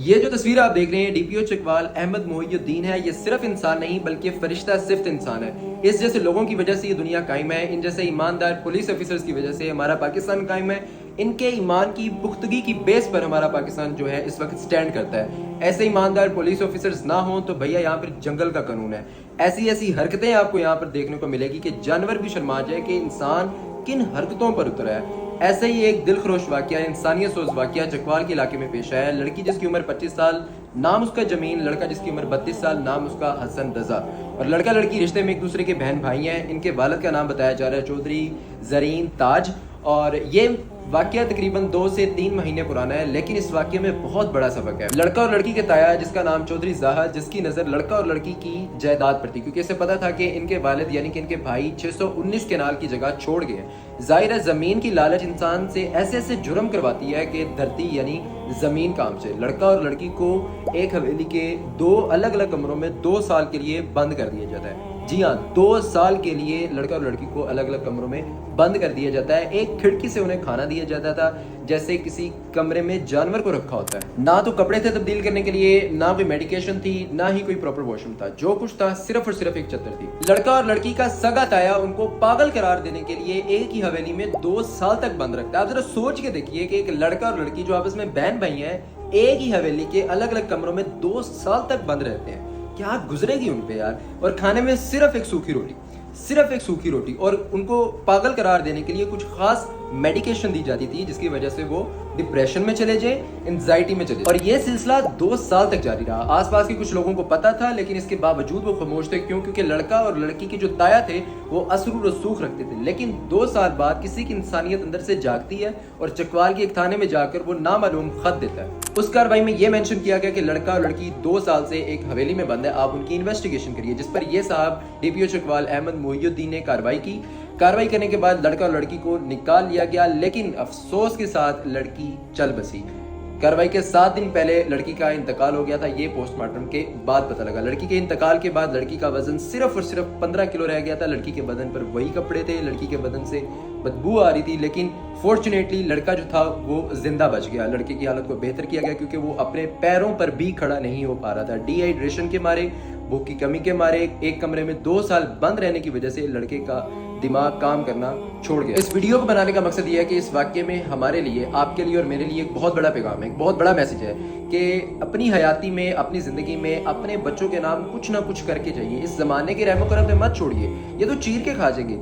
یہ جو تصویر آپ دیکھ رہے ہیں DPO چکوال احمد محی الدین ہے. یہ صرف انسان نہیں بلکہ فرشتہ صفت انسان ہے. اس جیسے لوگوں کی وجہ سے یہ دنیا قائم ہے. ان جیسے ایماندار پولیس آفیسرز کی وجہ سے ہمارا پاکستان قائم ہے. ان کے ایمان کی پختگی کی بیس پر ہمارا پاکستان جو ہے اس وقت سٹینڈ کرتا ہے. ایسے ایماندار پولیس آفیسرز نہ ہوں تو بھیا یہاں پر جنگل کا قانون ہے. ایسی حرکتیں آپ کو یہاں پر دیکھنے کو ملے گی کہ جانور بھی شرما جائے کہ انسان کن حرکتوں پر اترا ہے. ایسے ہی ایک دل خروش واقعہ، انسانیت سوز واقعہ چکوال کے علاقے میں پیش آیا ہے. لڑکی جس کی عمر 25 سال، نام اس کا جمین. لڑکا جس کی عمر 32 سال، نام اس کا حسن رضا. اور لڑکا لڑکی رشتے میں ایک دوسرے کے بہن بھائی ہیں. ان کے والد کا نام بتایا جا رہا ہے چودھری زرین تاج. اور یہ واقعہ تقریباً 2 سے 3 مہینے پرانا ہے، لیکن اس واقعے میں بہت بڑا سبق ہے. لڑکا اور لڑکی کے تایا جس کا نام چودھری زاہد، جس کی نظر لڑکا اور لڑکی کی جائیداد پر تھی، کیونکہ اسے پتا تھا کہ ان کے والد یعنی کہ ان کے بھائی 619 کنال کی جگہ چھوڑ گئے. ظاہر ہے زمین کی لالچ انسان سے ایسے جرم کرواتی ہے کہ دھرتی یعنی زمین کام سے. لڑکا اور لڑکی کو ایک حویلی کے 2 الگ کمروں میں 2 سال کے لیے بند کر دیا جاتا ہے. جی ہاں، 2 سال کے لیے لڑکا اور لڑکی کو الگ کمروں میں بند کر دیا جاتا ہے. ایک کھڑکی سے انہیں کھانا دیا جاتا تھا جیسے کسی کمرے میں جانور کو رکھا ہوتا ہے. نہ تو کپڑے تھے تبدیل کرنے کے لیے، نہ کوئی میڈیکیشن تھی، نہ ہی کوئی پراپر واش روم تھا. جو کچھ تھا صرف اور صرف ایک چادر تھی. لڑکا اور لڑکی کا سگا تایا ان کو پاگل قرار دینے کے لیے ایک ہی حویلی میں 2 سال تک بند رکھتا ہے. آپ ذرا سوچ کے دیکھیے کہ ایک لڑکا اور لڑکی جو آپس میں بہن بھائی ہیں، ایک ہی حویلی کے الگ کمروں میں 2 سال تک بند رہتے ہیں. کیا گزرے گی ان پہ یار. اور کھانے میں صرف ایک سوکھی روٹی اور ان کو پاگل قرار دینے کے لیے کچھ خاص میڈیکیشن دی جاتی تھی جس کی وجہ سے وہ ڈپریشن میں چلے جائیں، انزائٹی میں چلے جائیں. اور یہ سلسلہ 2 سال تک جاری رہا. آس پاس کے کچھ لوگوں کو پتا تھا لیکن اس کے باوجود وہ خاموش تھے. کیونکہ لڑکا اور لڑکی کے جو تایا تھے وہ اثر و رسوخ رکھتے تھے. لیکن 2 سال بعد کسی کی انسانیت اندر سے جاگتی ہے اور چکوال کے ایک تھانے میں جا کر وہ نامعلوم خط دیتا ہے. اس کارروائی میں یہ مینشن کیا گیا کہ لڑکا اور لڑکی 2 سال سے ایک حویلی میں بند ہے، آپ ان کی انویسٹیگیشن کریے. جس پر یہ صاحب DPO چکوال احمد محی الدین نے کارروائی کی. کارروائی کرنے کے بعد لڑکا اور لڑکی کو نکال لیا گیا، لیکن افسوس کے ساتھ لڑکی چل بسی. کارروائی کے 7 دن پہلے لڑکی کا انتقال ہو گیا تھا. یہ پوسٹ مارٹم کے بعد پتہ لگا. لڑکی کے انتقال کے بعد لڑکی کا وزن صرف اور صرف 15 کلو رہ گیا تھا. لڑکی کے بدن پر وہی کپڑے تھے، لڑکی کے بدن سے بدبو آ رہی تھی. لیکن فارچونیٹلی لڑکا جو تھا وہ زندہ بچ گیا. لڑکے کی حالت کو بہتر کیا گیا کیونکہ وہ اپنے پیروں پر بھی کھڑا نہیں ہو پا رہا تھا. ڈی ہائیڈریشن کے مارے، بھوک کی کمی کے مارے، ایک کمرے میں 2 سال بند رہنے کی وجہ سے لڑکے کا دماغ کام کرنا چھوڑ گیا. اس ویڈیو کو بنانے کا مقصد یہ ہے کہ اس واقعے میں ہمارے لیے، آپ کے لیے اور میرے لیے ایک بہت بڑا پیغام ہے، ایک بہت بڑا میسج ہے کہ اپنی حیاتی میں، اپنی زندگی میں اپنے بچوں کے نام کچھ نہ کچھ کر کے جائیے. اس زمانے کے رحم و کرم پہ مت چھوڑیے، یہ تو چیر کے کھا جائیں گے.